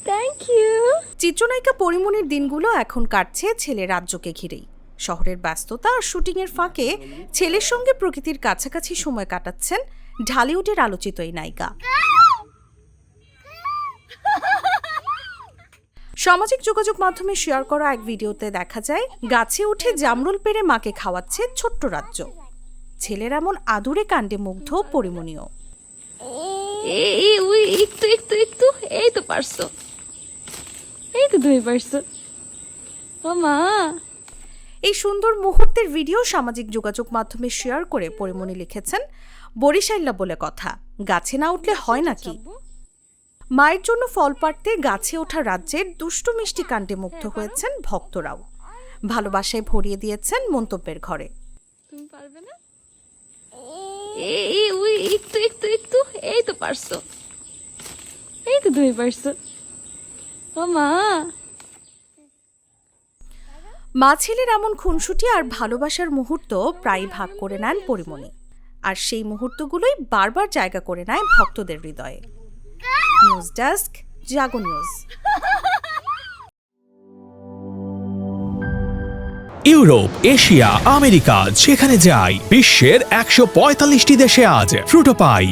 Thank you. চিত্রনায়িকা পরিমণির দিনগুলো এখন কাটছে ছেলে রাজ্যকে ঘিরেই। শহরের ব্যস্ততা আর শুটিংয়ের ফাঁকে ছেলের সঙ্গে প্রকৃতির কাছাকাছি সময় কাটাচ্ছেন ঢালিউডের আলোচিত এই নায়িকা। সামাজিক যোগাযোগ মাধ্যমে শেয়ার করা এক ভিডিওতে দেখা যায় গাছে উঠে জামরুল পেড়ে মাকে খাওয়াচ্ছে ছোট্ট রাজ্য। ছেলের এমন আদুরে কাণ্ডে মুগ্ধ পরিমণিও। একটু এই তো পারছো, এই তো তুমি পারছো। ও মা, এই সুন্দর মুহূর্তের ভিডিও সামাজিক যোগাযোগ মাধ্যমে শেয়ার করে পরিমণি লিখেছেন, বরিশাইল্লা বলে কথা, গাছে না উঠলে হয় নাকি। মায়ের জন্য ফল পাড়তে গাছে ওঠা রাজ্যের দুষ্টু মিষ্টি কাণ্ডে মুগ্ধ হয়েছেন ভক্তরাও। ভালোবাসায় ভরিয়ে দিয়েছেন মন্তব্যের ঘরে। তুমি পারবে না? একটু এই তো পারছো, এই তো তুমি পারছো। ও মা, মা ছেলের এমন খুনসুটি আর ভালোবাসার মুহূর্ত প্রায় ভাগ করে নেন পরিমণি, আর সেই মুহূর্তগুলোই বারবার জায়গা করে নেয় ভক্তদের হৃদয়ে। নিউজ ডেস্ক, জাগো নিউজ। ইউরোপ, এশিয়া, আমেরিকা, যেখানে যাই বিশ্বের 145টি দেশে আজ ফ্রুটো পাই।